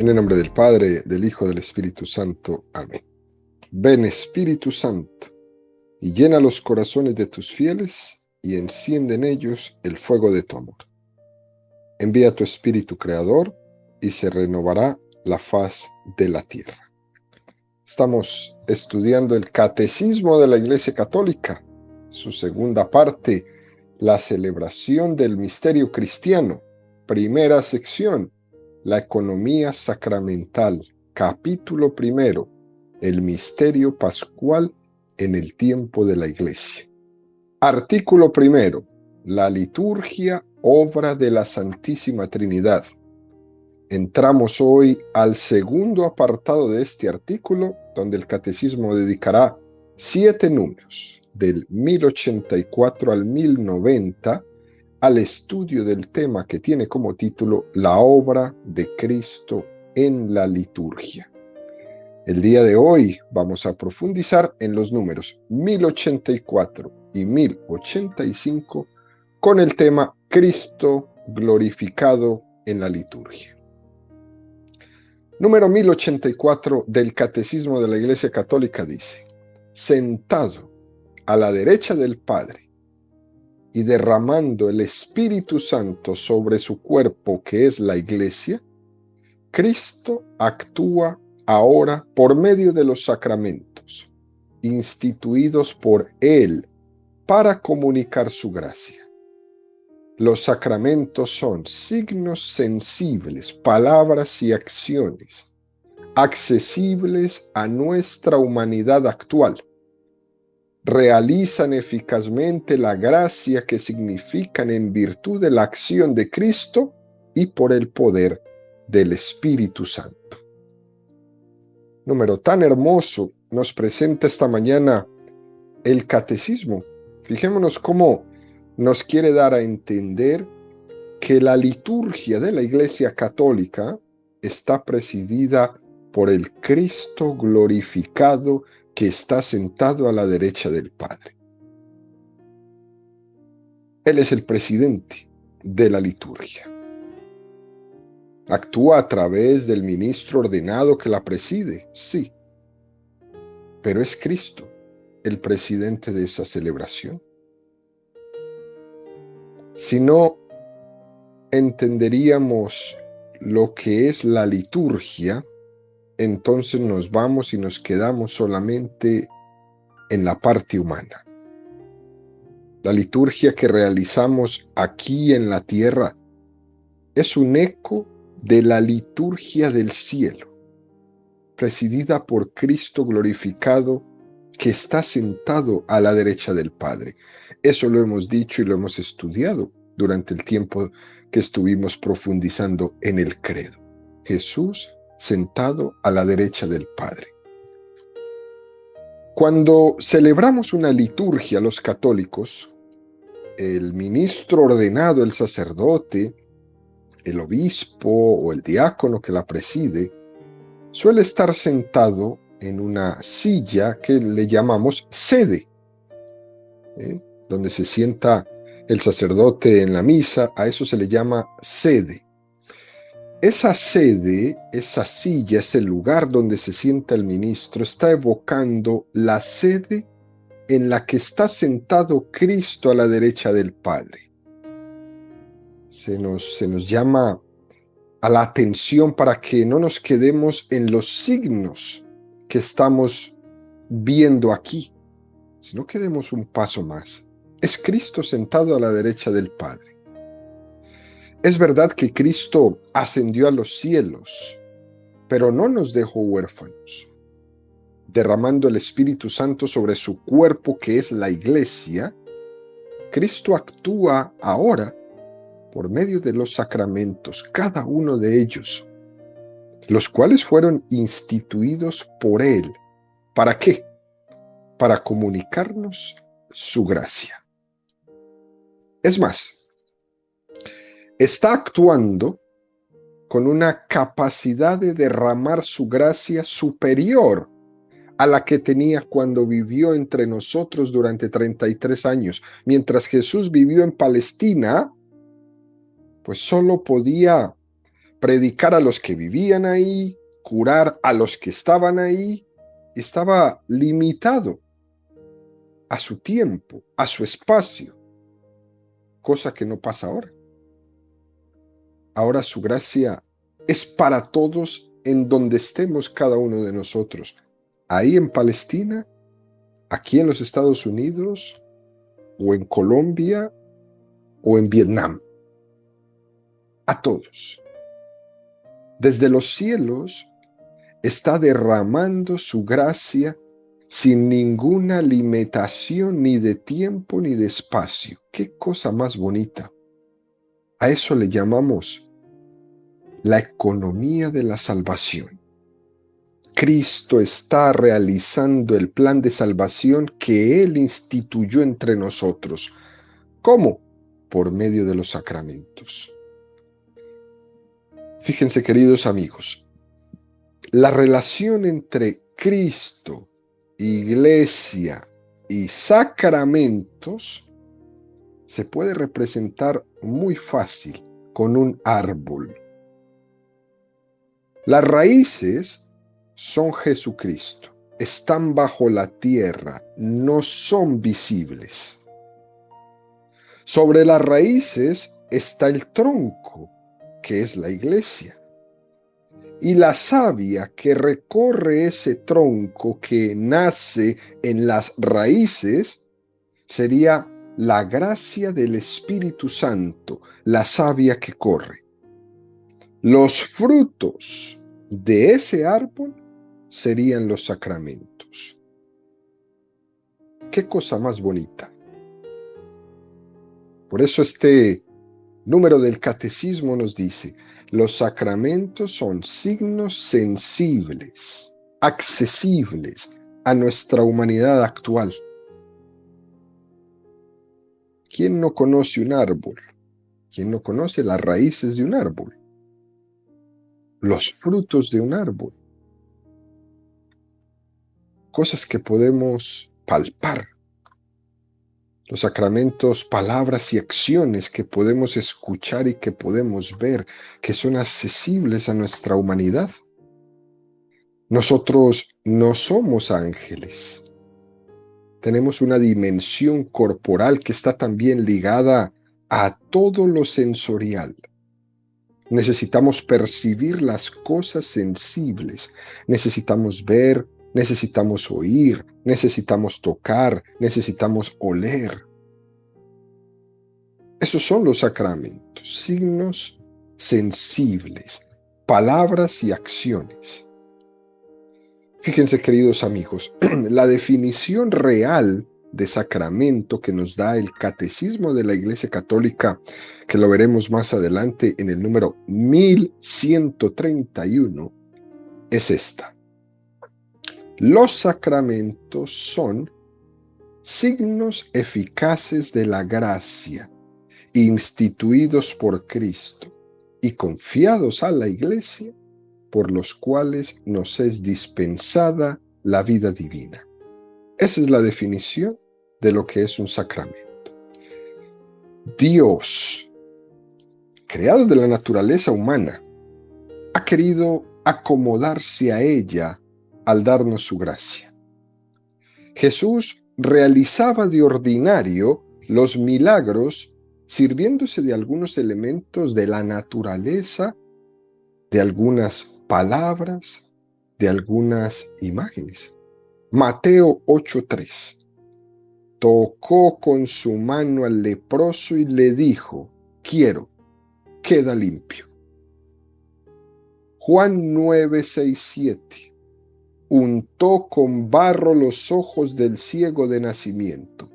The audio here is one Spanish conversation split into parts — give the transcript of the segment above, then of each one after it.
En el nombre del Padre, del Hijo, del Espíritu Santo. Amén. Ven, Espíritu Santo, y llena los corazones de tus fieles, y enciende en ellos el fuego de tu amor. Envía tu Espíritu Creador, y se renovará la faz de la tierra. Estamos estudiando el Catecismo de la Iglesia Católica, su segunda parte, la celebración del misterio cristiano, primera sección, la economía sacramental, capítulo primero, el misterio pascual en el tiempo de la Iglesia. Artículo primero, la liturgia, obra de la Santísima Trinidad. Entramos hoy al segundo apartado de este artículo, donde el Catecismo dedicará 7 números, del 1084 al 1090, al estudio del tema que tiene como título La obra de Cristo en la liturgia. El día de hoy vamos a profundizar en los números 1084 y 1085 con el tema Cristo glorificado en la liturgia. Número 1084 del Catecismo de la Iglesia Católica dice: sentado a la derecha del Padre y derramando el Espíritu Santo sobre su cuerpo, que es la Iglesia, Cristo actúa ahora por medio de los sacramentos, instituidos por Él para comunicar su gracia. Los sacramentos son signos sensibles, palabras y acciones, accesibles a nuestra humanidad actual. Realizan eficazmente la gracia que significan en virtud de la acción de Cristo y por el poder del Espíritu Santo. Número tan hermoso nos presenta esta mañana el Catecismo. Fijémonos cómo nos quiere dar a entender que la liturgia de la Iglesia Católica está presidida por el Cristo glorificado que está sentado a la derecha del Padre. Él es el presidente de la liturgia. Actúa a través del ministro ordenado que la preside, sí, pero es Cristo el presidente de esa celebración. Si no entenderíamos lo que es la liturgia, entonces nos vamos y nos quedamos solamente en la parte humana. La liturgia que realizamos aquí en la tierra es un eco de la liturgia del cielo, presidida por Cristo glorificado que está sentado a la derecha del Padre. Eso lo hemos dicho y lo hemos estudiado durante el tiempo que estuvimos profundizando en el credo. Jesús sentado a la derecha del Padre. Cuando celebramos una liturgia los católicos, el ministro ordenado, el sacerdote, el obispo o el diácono que la preside, suele estar sentado en una silla que le llamamos sede, donde se sienta el sacerdote en la misa. A eso se le llama sede. Esa sede, esa silla, ese lugar donde se sienta el ministro, está evocando la sede en la que está sentado Cristo a la derecha del Padre. Se nos llama a la atención para que no nos quedemos en los signos que estamos viendo aquí, sino que demos un paso más. Es Cristo sentado a la derecha del Padre. Es verdad que Cristo ascendió a los cielos, pero no nos dejó huérfanos. Derramando el Espíritu Santo sobre su cuerpo, que es la Iglesia, Cristo actúa ahora por medio de los sacramentos, cada uno de ellos, los cuales fueron instituidos por Él. ¿Para qué? Para comunicarnos su gracia. Es más, está actuando con una capacidad de derramar su gracia superior a la que tenía cuando vivió entre nosotros durante 33 años. Mientras Jesús vivió en Palestina, pues solo podía predicar a los que vivían ahí, curar a los que estaban ahí. Estaba limitado a su tiempo, a su espacio, cosa que no pasa ahora. Ahora su gracia es para todos en donde estemos cada uno de nosotros. Ahí en Palestina, aquí en los Estados Unidos, o en Colombia, o en Vietnam. A todos. Desde los cielos está derramando su gracia sin ninguna limitación ni de tiempo ni de espacio. ¡Qué cosa más bonita! A eso le llamamos la economía de la salvación. Cristo está realizando el plan de salvación que Él instituyó entre nosotros. ¿Cómo? Por medio de los sacramentos. Fíjense, queridos amigos, la relación entre Cristo, Iglesia y sacramentos se puede representar muy fácil con un árbol. Las raíces son Jesucristo, están bajo la tierra, no son visibles. Sobre las raíces está el tronco, que es la iglesia. Y la savia que recorre ese tronco que nace en las raíces sería la gracia del Espíritu Santo, la savia que corre. Los frutos de ese árbol serían los sacramentos. Qué cosa más bonita. Por eso este número del catecismo nos dice: los sacramentos son signos sensibles, accesibles a nuestra humanidad actual. ¿Quién no conoce un árbol? ¿Quién no conoce las raíces de un árbol? Los frutos de un árbol. Cosas que podemos palpar. Los sacramentos, palabras y acciones que podemos escuchar y que podemos ver, que son accesibles a nuestra humanidad. Nosotros no somos ángeles. Tenemos una dimensión corporal que está también ligada a todo lo sensorial. Necesitamos percibir las cosas sensibles. Necesitamos ver, necesitamos oír, necesitamos tocar, necesitamos oler. Esos son los sacramentos, signos sensibles, palabras y acciones. Fíjense, queridos amigos, la definición real de sacramento que nos da el Catecismo de la Iglesia Católica, que lo veremos más adelante en el número 1131, es esta. Los sacramentos son signos eficaces de la gracia, instituidos por Cristo y confiados a la Iglesia, por los cuales nos es dispensada la vida divina. Esa es la definición de lo que es un sacramento. Dios, creador de la naturaleza humana, ha querido acomodarse a ella al darnos su gracia. Jesús realizaba de ordinario los milagros sirviéndose de algunos elementos de la naturaleza, de algunas palabras, de algunas imágenes. Mateo 8:3. Tocó con su mano al leproso y le dijo: quiero, queda limpio. Juan 9:6-7. Untó con barro los ojos del ciego de nacimiento.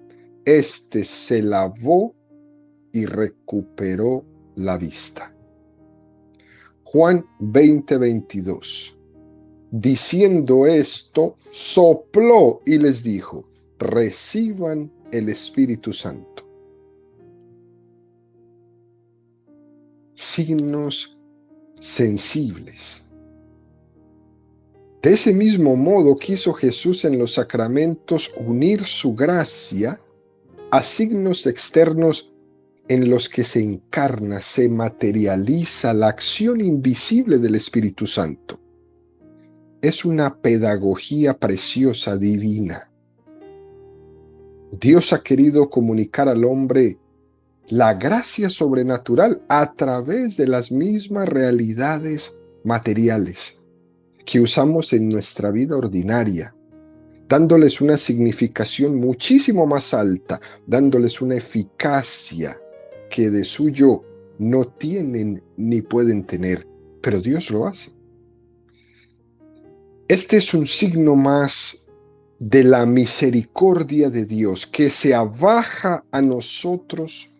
Este se lavó y recuperó la vista. Juan 20:22. Diciendo esto, sopló y les dijo: reciban el Espíritu Santo. Signos sensibles. De ese mismo modo quiso Jesús en los sacramentos unir su gracia a signos externos en los que se encarna, se materializa la acción invisible del Espíritu Santo. Es una pedagogía preciosa, divina. Dios ha querido comunicar al hombre la gracia sobrenatural a través de las mismas realidades materiales que usamos en nuestra vida ordinaria, dándoles una significación muchísimo más alta, dándoles una eficacia que de suyo no tienen ni pueden tener, pero Dios lo hace. Este es un signo más de la misericordia de Dios que se abaja a nosotros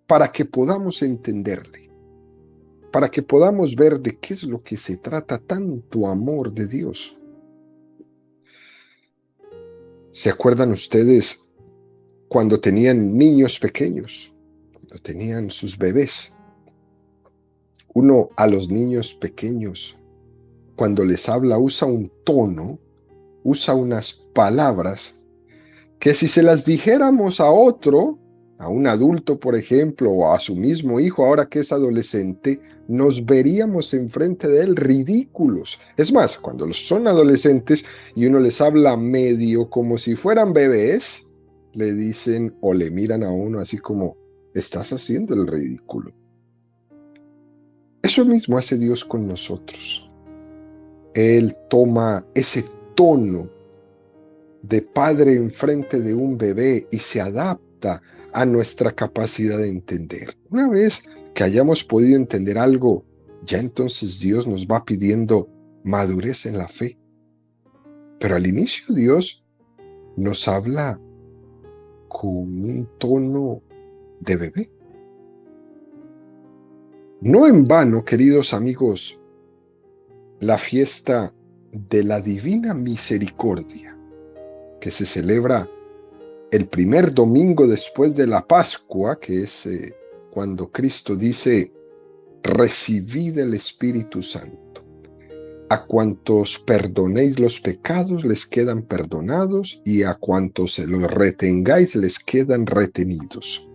para que podamos entenderle, para que podamos ver de qué es lo que se trata tanto amor de Dios. ¿Se acuerdan ustedes cuando tenían niños pequeños, cuando tenían sus bebés? Uno a los niños pequeños, cuando les habla, usa un tono, usa unas palabras que si se las dijéramos a otro, a un adulto, por ejemplo, o a su mismo hijo, ahora que es adolescente, nos veríamos enfrente de él ridículos. Es más, cuando son adolescentes y uno les habla medio como si fueran bebés, le dicen o le miran a uno así como, estás haciendo el ridículo. Eso mismo hace Dios con nosotros. Él toma ese tono de padre enfrente de un bebé y se adapta a nuestra capacidad de entender. Una vez que hayamos podido entender algo, ya entonces Dios nos va pidiendo madurez en la fe. Pero al inicio Dios nos habla con un tono de bebé. No en vano, queridos amigos, la fiesta de la Divina Misericordia, que se celebra el primer domingo después de la Pascua, que es cuando Cristo dice, recibid el Espíritu Santo. A cuantos perdonéis los pecados les quedan perdonados y a cuantos se los retengáis les quedan retenidos.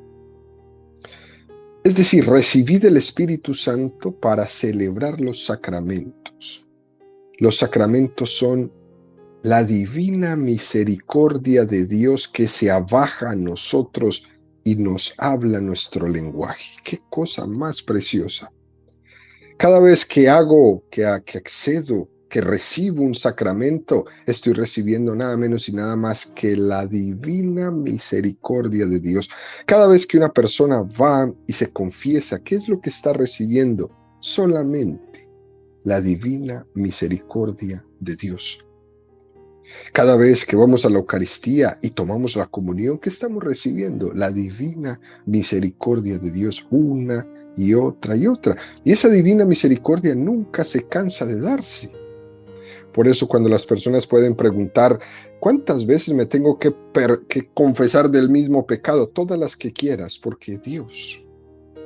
Es decir, recibid el Espíritu Santo para celebrar los sacramentos. Los sacramentos son la divina misericordia de Dios que se abaja a nosotros y nos habla nuestro lenguaje. ¡Qué cosa más preciosa! Cada vez que accedo, que recibo un sacramento, estoy recibiendo nada menos y nada más que la divina misericordia de Dios. Cada vez que una persona va y se confiesa, ¿qué es lo que está recibiendo? Solamente la divina misericordia de Dios. Cada vez que vamos a la Eucaristía y tomamos la comunión, ¿qué estamos recibiendo? La divina misericordia de Dios una y otra y otra. Y esa divina misericordia nunca se cansa de darse. Por eso cuando las personas pueden preguntar, ¿cuántas veces me tengo que confesar del mismo pecado? Todas las que quieras, porque Dios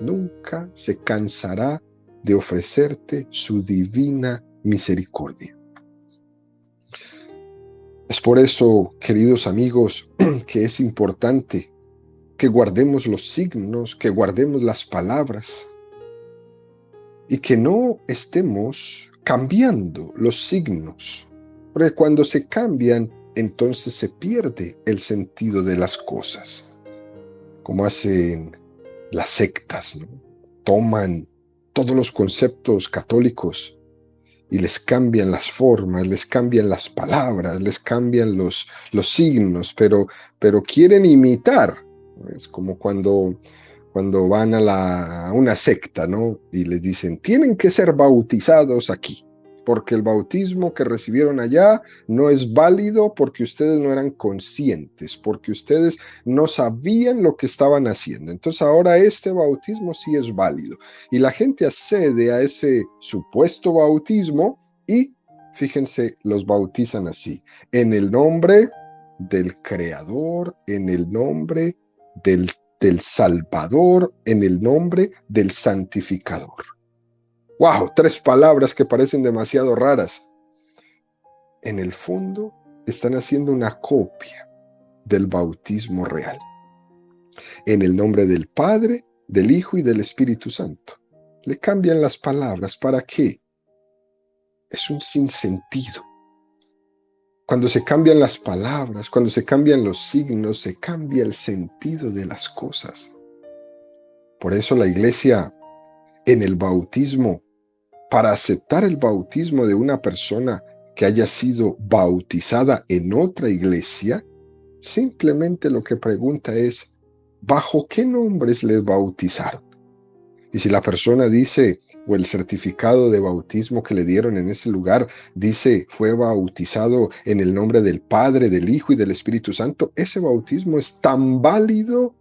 nunca se cansará de ofrecerte su divina misericordia. Es por eso, queridos amigos, que es importante que guardemos los signos, que guardemos las palabras y que no estemos cambiando los signos, porque cuando se cambian, entonces se pierde el sentido de las cosas, como hacen las sectas, ¿no? Toman todos los conceptos católicos y les cambian las formas, les cambian las palabras, les cambian los signos, pero quieren imitar. Es como cuando van a una secta, ¿no? Y les dicen, tienen que ser bautizados aquí, porque el bautismo que recibieron allá no es válido porque ustedes no eran conscientes, porque ustedes no sabían lo que estaban haciendo. Entonces ahora este bautismo sí es válido. Y la gente accede a ese supuesto bautismo y, fíjense, los bautizan así, en el nombre del Creador, en el nombre del Salvador, en el nombre del Santificador. ¡Wow! 3 palabras que parecen demasiado raras. En el fondo, están haciendo una copia del bautismo real. En el nombre del Padre, del Hijo y del Espíritu Santo. Le cambian las palabras. ¿Para qué? Es un sinsentido. Cuando se cambian las palabras, cuando se cambian los signos, se cambia el sentido de las cosas. Por eso la Iglesia en el bautismo, para aceptar el bautismo de una persona que haya sido bautizada en otra iglesia, simplemente lo que pregunta es, ¿bajo qué nombres les bautizaron? Y si la persona dice, o el certificado de bautismo que le dieron en ese lugar dice, fue bautizado en el nombre del Padre, del Hijo y del Espíritu Santo, ese bautismo es tan válido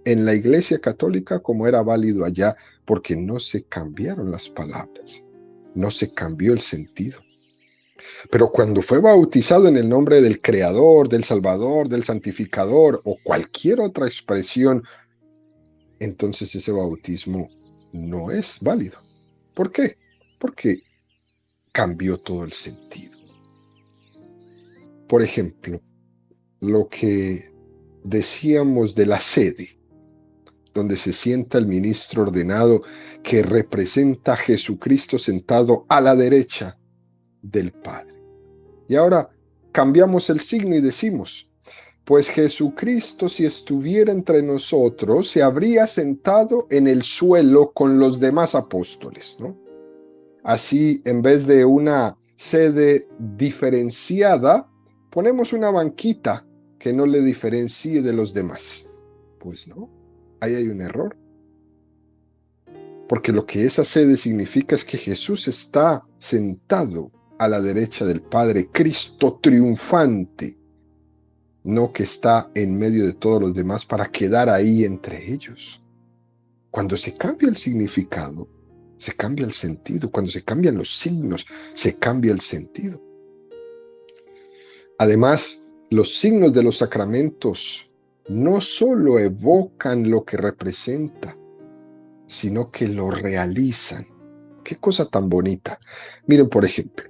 en la Iglesia Católica como era válido allá, porque no se cambiaron las palabras, no se cambió el sentido. Pero cuando fue bautizado en el nombre del Creador, del Salvador, del Santificador o cualquier otra expresión, entonces ese bautismo no es válido. ¿Por qué? Porque cambió todo el sentido. Por ejemplo, lo que decíamos de la sede, donde se sienta el ministro ordenado que representa a Jesucristo sentado a la derecha del Padre. Y ahora cambiamos el signo y decimos, pues Jesucristo, si estuviera entre nosotros, se habría sentado en el suelo con los demás apóstoles, ¿no? Así, en vez de una sede diferenciada, ponemos una banquita que no le diferencie de los demás. Pues no, ahí hay un error. Porque lo que esa sede significa es que Jesús está sentado a la derecha del Padre, Cristo triunfante, no que está en medio de todos los demás para quedar ahí entre ellos. Cuando se cambia el significado, se cambia el sentido. Cuando se cambian los signos, se cambia el sentido. Además, los signos de los sacramentos no solo evocan lo que representa, sino que lo realizan. Qué cosa tan bonita. Miren, por ejemplo,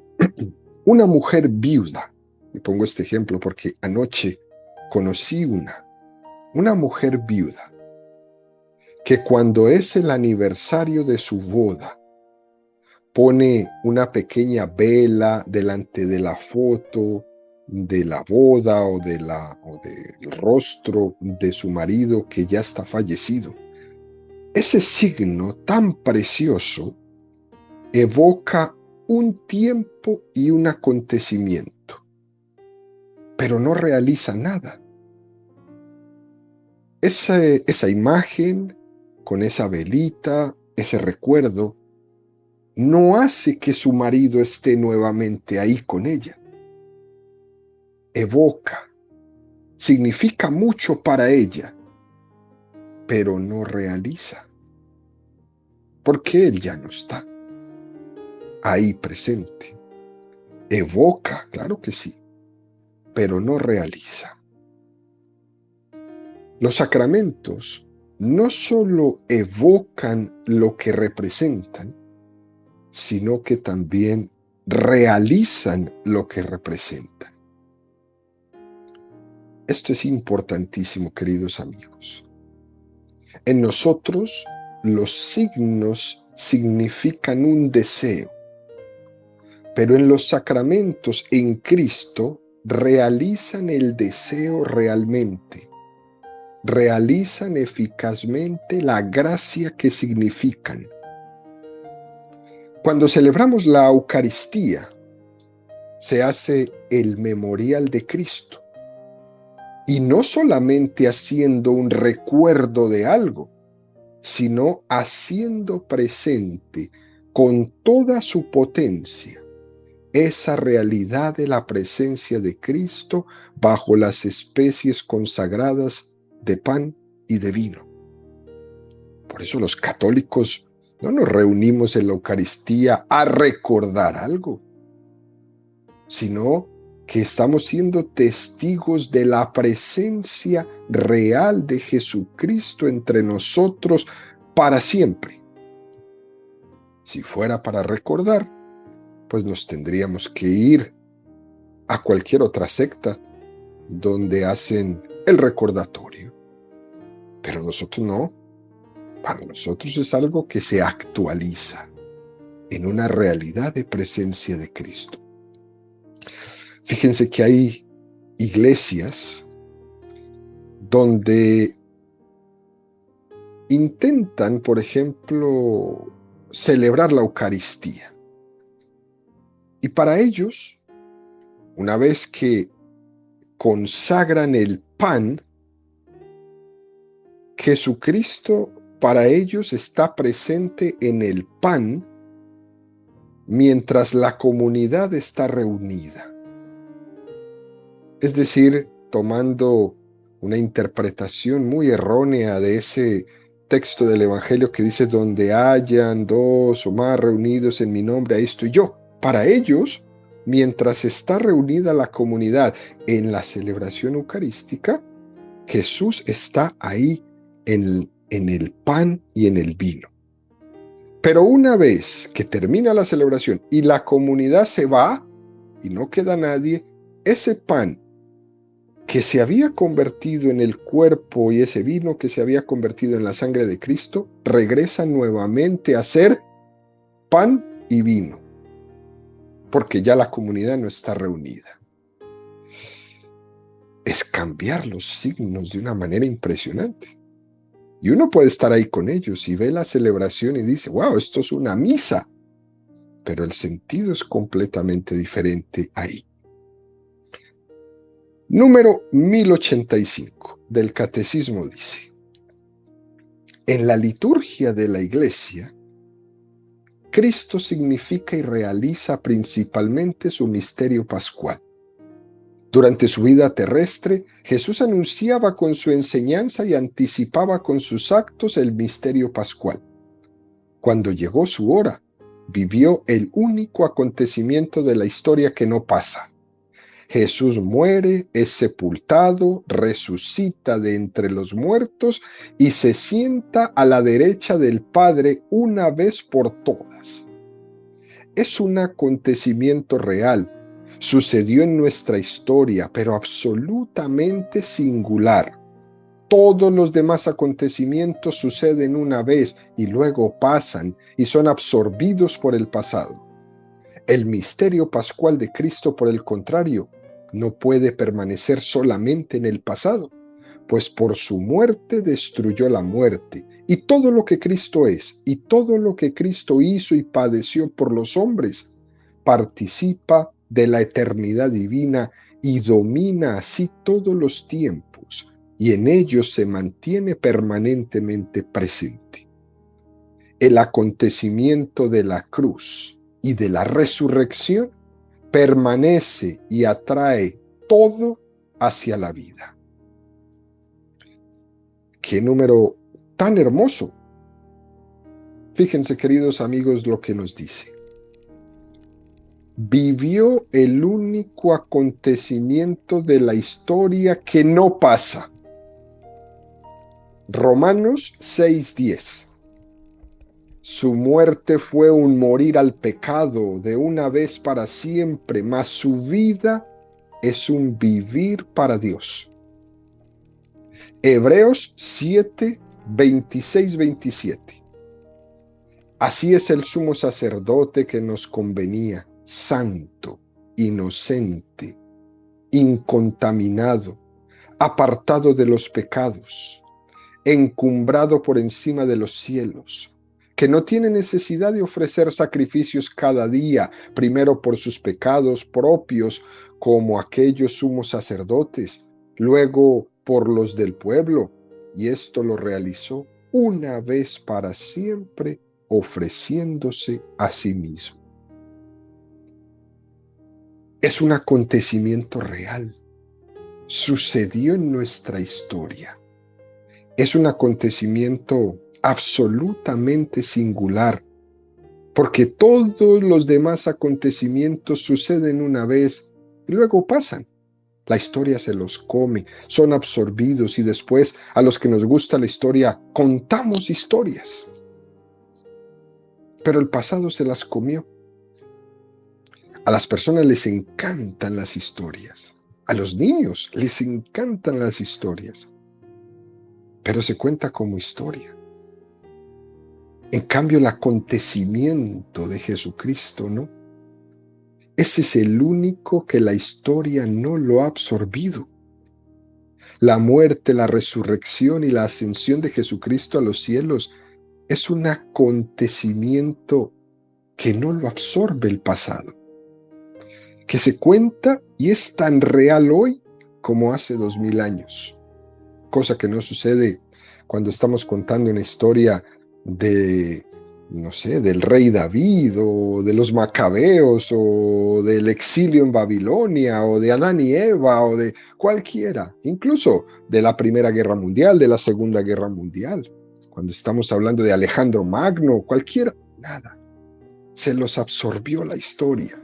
una mujer viuda, y pongo este ejemplo porque anoche conocí una mujer viuda, que cuando es el aniversario de su boda, pone una pequeña vela delante de la foto de la boda o del rostro de su marido que ya está fallecido. Ese signo tan precioso evoca un tiempo y un acontecimiento, pero no realiza nada. Esa imagen, con esa velita, ese recuerdo, no hace que su marido esté nuevamente ahí con ella. Evoca, significa mucho para ella, pero no realiza, porque él ya no está ahí presente. Evoca, claro que sí, pero no realiza. Los sacramentos no solo evocan lo que representan, sino que también realizan lo que representan. Esto es importantísimo, queridos amigos. En nosotros, los signos significan un deseo, pero en los sacramentos en Cristo realizan el deseo realmente, realizan eficazmente la gracia que significan. Cuando celebramos la Eucaristía, se hace el memorial de Cristo, y no solamente haciendo un recuerdo de algo, sino haciendo presente con toda su potencia esa realidad de la presencia de Cristo bajo las especies consagradas de pan y de vino. Por eso los católicos no nos reunimos en la Eucaristía a recordar algo, sino que estamos siendo testigos de la presencia real de Jesucristo entre nosotros para siempre. Si fuera para recordar, pues nos tendríamos que ir a cualquier otra secta donde hacen el recordatorio. Pero nosotros no. Para nosotros es algo que se actualiza en una realidad de presencia de Cristo. Fíjense que hay iglesias donde intentan, por ejemplo, celebrar la Eucaristía. Y para ellos, una vez que consagran el pan, Jesucristo para ellos está presente en el pan mientras la comunidad está reunida. Es decir, tomando una interpretación muy errónea de ese texto del Evangelio que dice, donde hayan dos o más reunidos en mi nombre, ahí estoy yo. Para ellos, mientras está reunida la comunidad en la celebración eucarística, Jesús está ahí en el pan y en el vino. Pero una vez que termina la celebración y la comunidad se va y no queda nadie, ese pan que se había convertido en el cuerpo y ese vino que se había convertido en la sangre de Cristo, regresa nuevamente a ser pan y vino, porque ya la comunidad no está reunida. Es cambiar los signos de una manera impresionante. Y uno puede estar ahí con ellos y ve la celebración y dice, wow, esto es una misa, pero el sentido es completamente diferente ahí. Número 1085 del Catecismo dice, en la liturgia de la Iglesia, Cristo significa y realiza principalmente su misterio pascual. Durante su vida terrestre, Jesús anunciaba con su enseñanza y anticipaba con sus actos el misterio pascual. Cuando llegó su hora, vivió el único acontecimiento de la historia que no pasa. Jesús muere, es sepultado, resucita de entre los muertos y se sienta a la derecha del Padre una vez por todas. Es un acontecimiento real, sucedió en nuestra historia, pero absolutamente singular. Todos los demás acontecimientos suceden una vez y luego pasan y son absorbidos por el pasado. El misterio pascual de Cristo, por el contrario, no puede permanecer solamente en el pasado, pues por su muerte destruyó la muerte, y todo lo que Cristo es, y todo lo que Cristo hizo y padeció por los hombres, participa de la eternidad divina y domina así todos los tiempos, y en ellos se mantiene permanentemente presente. El acontecimiento de la cruz y de la resurrección permanece y atrae todo hacia la vida. ¡Qué número tan hermoso! Fíjense, queridos amigos, lo que nos dice. Vivió el único acontecimiento de la historia que no pasa. Romanos 6:10. Su muerte fue un morir al pecado de una vez para siempre, mas su vida es un vivir para Dios. Hebreos 7:26-27. Así es el sumo sacerdote que nos convenía, santo, inocente, incontaminado, apartado de los pecados, encumbrado por encima de los cielos, que no tiene necesidad de ofrecer sacrificios cada día, primero por sus pecados propios, como aquellos sumos sacerdotes, luego por los del pueblo, y esto lo realizó una vez para siempre, ofreciéndose a sí mismo. Es un acontecimiento real, sucedió en nuestra historia. Es un acontecimiento absolutamente singular, porque todos los demás acontecimientos suceden una vez y luego pasan. La historia se los come, son absorbidos y después a los que nos gusta la historia contamos historias. Pero el pasado se las comió. A las personas les encantan las historias. A los niños les encantan las historias. Pero se cuenta como historia. En cambio, el acontecimiento de Jesucristo, ¿no? Ese es el único que la historia no lo ha absorbido. La muerte, la resurrección y la ascensión de Jesucristo a los cielos es un acontecimiento que no lo absorbe el pasado, que se cuenta y es tan real hoy como hace 2000 años, cosa que no sucede cuando estamos contando una historia de, no sé, del rey David o de los macabeos o del exilio en Babilonia o de Adán y Eva o de cualquiera, incluso de la Primera Guerra Mundial, de la Segunda Guerra Mundial. Cuando estamos hablando de Alejandro Magno, cualquiera, nada. Se los absorbió la historia.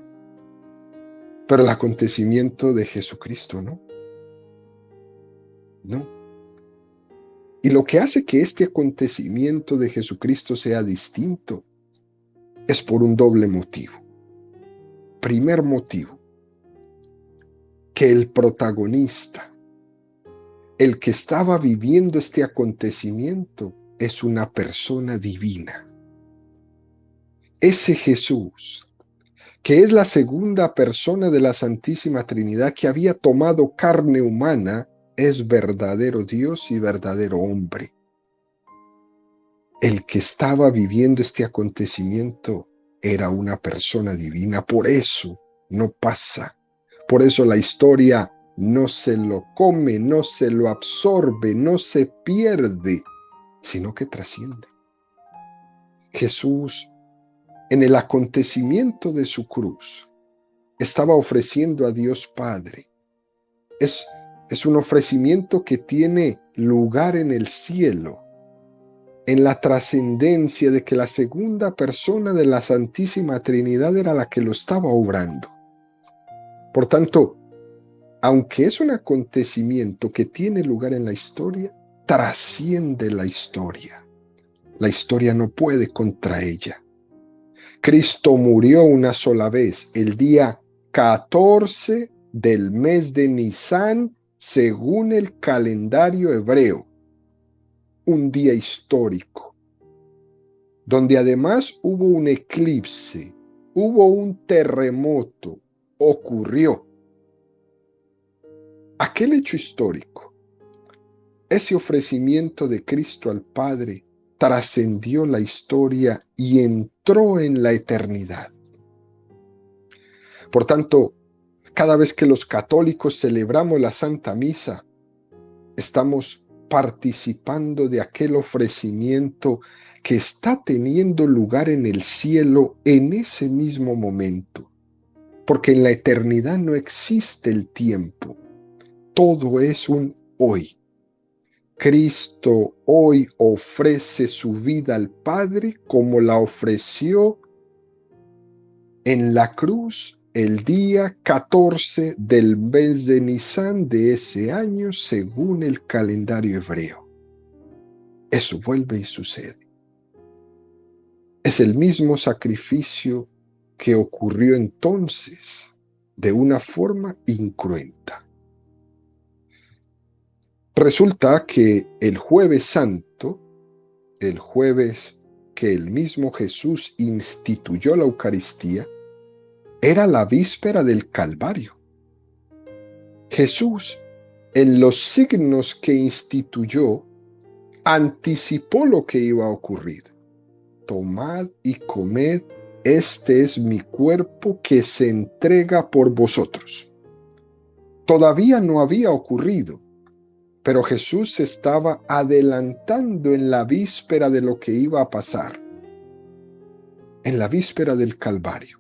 Pero el acontecimiento de Jesucristo, ¿no? No. Y lo que hace que este acontecimiento de Jesucristo sea distinto es por un doble motivo. Primer motivo, que el protagonista, el que estaba viviendo este acontecimiento, es una persona divina. Ese Jesús, que es la segunda persona de la Santísima Trinidad, que había tomado carne humana, es verdadero Dios y verdadero hombre. El que estaba viviendo este acontecimiento era una persona divina, por eso no pasa, por eso la historia no se lo come, no se lo absorbe, no se pierde, sino que trasciende. Jesús, en el acontecimiento de su cruz, estaba ofreciendo a Dios Padre. Es un ofrecimiento que tiene lugar en el cielo, en la trascendencia de que la segunda persona de la Santísima Trinidad era la que lo estaba obrando. Por tanto, aunque es un acontecimiento que tiene lugar en la historia, trasciende la historia. La historia no puede contra ella. Cristo murió una sola vez, el día 14 del mes de Nisán, según el calendario hebreo. Un día histórico, donde además hubo un eclipse, hubo un terremoto, ocurrió. Aquel hecho histórico, ese ofrecimiento de Cristo al Padre, trascendió la historia y entró en la eternidad. Por tanto, cada vez que los católicos celebramos la Santa Misa, estamos participando de aquel ofrecimiento que está teniendo lugar en el cielo en ese mismo momento. Porque en la eternidad no existe el tiempo. Todo es un hoy. Cristo hoy ofrece su vida al Padre como la ofreció en la cruz el día 14 del mes de Nisán de ese año según el calendario hebreo. Eso vuelve y sucede. Es el mismo sacrificio que ocurrió entonces de una forma incruenta. Resulta que el Jueves Santo, el jueves que el mismo Jesús instituyó la Eucaristía, era la víspera del Calvario. Jesús, en los signos que instituyó, anticipó lo que iba a ocurrir. Tomad y comed, este es mi cuerpo que se entrega por vosotros. Todavía no había ocurrido, pero Jesús se estaba adelantando en la víspera de lo que iba a pasar, en la víspera del Calvario.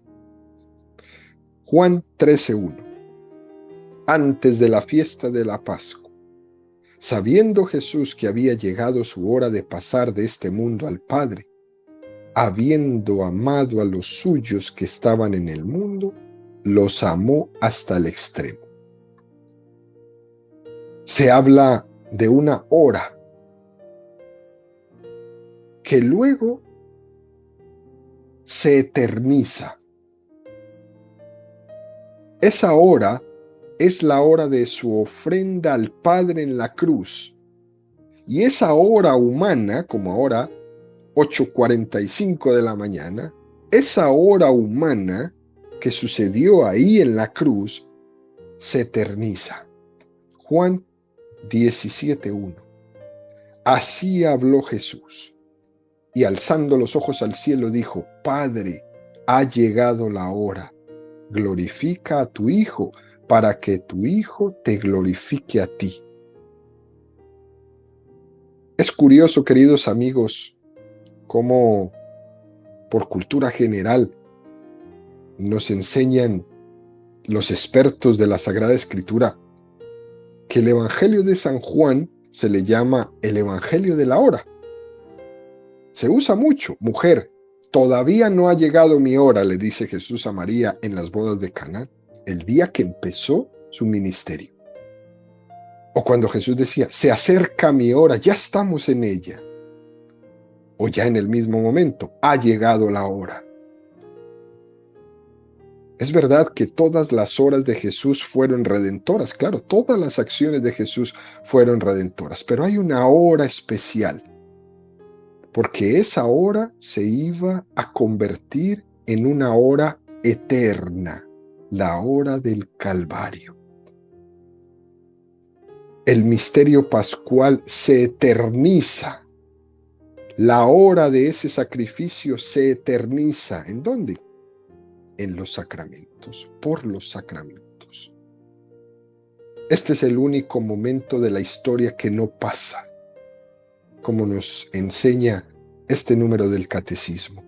Juan 13:1. Antes de la fiesta de la Pascua, sabiendo Jesús que había llegado su hora de pasar de este mundo al Padre, habiendo amado a los suyos que estaban en el mundo, los amó hasta el extremo. Se habla de una hora que luego se eterniza. Esa hora es la hora de su ofrenda al Padre en la cruz. Y esa hora humana, como ahora 8:45 de la mañana, esa hora humana que sucedió ahí en la cruz se eterniza. Juan 17:1. Así habló Jesús, y alzando los ojos al cielo dijo: Padre, ha llegado la hora. Glorifica a tu Hijo, para que tu Hijo te glorifique a ti. Es curioso, queridos amigos, cómo por cultura general nos enseñan los expertos de la Sagrada Escritura que el Evangelio de San Juan se le llama el Evangelio de la hora. Se usa mucho. Mujer, todavía no ha llegado mi hora, le dice Jesús a María en las bodas de Caná, el día que empezó su ministerio. O cuando Jesús decía: se acerca mi hora, ya estamos en ella. O ya en el mismo momento, ha llegado la hora. Es verdad que todas las horas de Jesús fueron redentoras, claro, todas las acciones de Jesús fueron redentoras, pero hay una hora especial, porque esa hora se iba a convertir en una hora eterna, la hora del Calvario. El misterio pascual se eterniza. La hora de ese sacrificio se eterniza. ¿En dónde? En los sacramentos, por los sacramentos. Este es el único momento de la historia que no pasa, como nos enseña este número del Catecismo.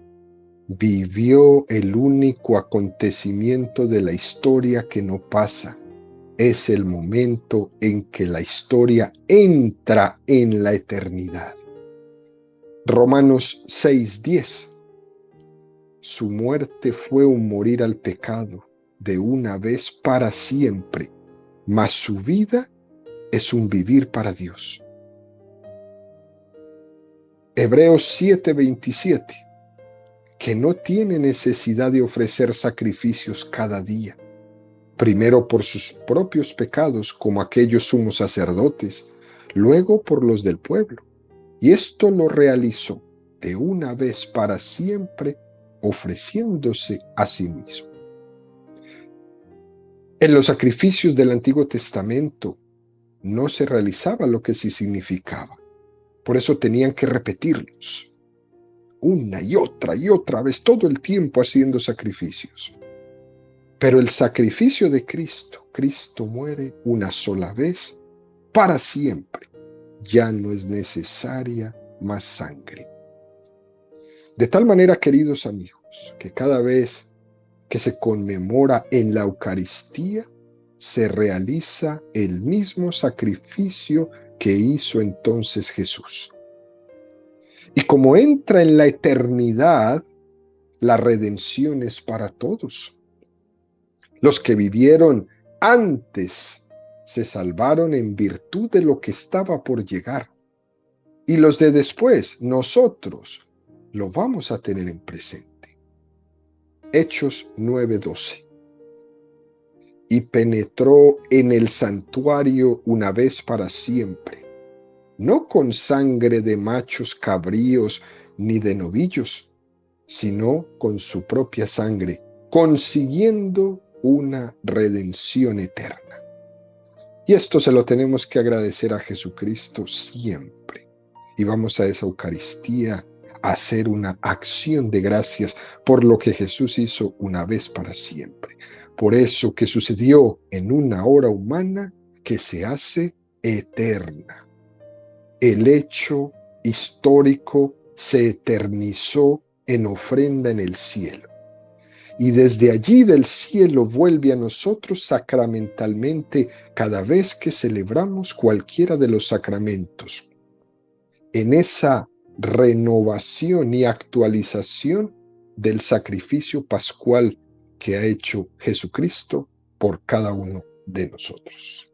Vivió el único acontecimiento de la historia que no pasa. Es el momento en que la historia entra en la eternidad. Romanos 6:10. Su muerte fue un morir al pecado de una vez para siempre, mas su vida es un vivir para Dios. Hebreos 7:27, que no tiene necesidad de ofrecer sacrificios cada día, primero por sus propios pecados, como aquellos sumos sacerdotes, luego por los del pueblo. Y esto lo realizó de una vez para siempre, ofreciéndose a sí mismo. En los sacrificios del Antiguo Testamento no se realizaba lo que sí significaba. Por eso tenían que repetirlos una y otra vez, todo el tiempo haciendo sacrificios. Pero el sacrificio de Cristo, Cristo muere una sola vez para siempre. Ya no es necesaria más sangre. De tal manera, queridos amigos, que cada vez que se conmemora en la Eucaristía, se realiza el mismo sacrificio que hizo entonces Jesús. Y como entra en la eternidad, la redención es para todos. Los que vivieron antes se salvaron en virtud de lo que estaba por llegar. Y los de después, nosotros, lo vamos a tener en presente. Hechos 9:12. Y penetró en el santuario una vez para siempre, no con sangre de machos cabríos ni de novillos, sino con su propia sangre, consiguiendo una redención eterna. Y esto se lo tenemos que agradecer a Jesucristo siempre. Y vamos a esa Eucaristía a hacer una acción de gracias por lo que Jesús hizo una vez para siempre. Por eso que sucedió en una hora humana que se hace eterna. El hecho histórico se eternizó en ofrenda en el cielo. Y desde allí del cielo vuelve a nosotros sacramentalmente cada vez que celebramos cualquiera de los sacramentos. En esa renovación y actualización del sacrificio pascual que ha hecho Jesucristo por cada uno de nosotros.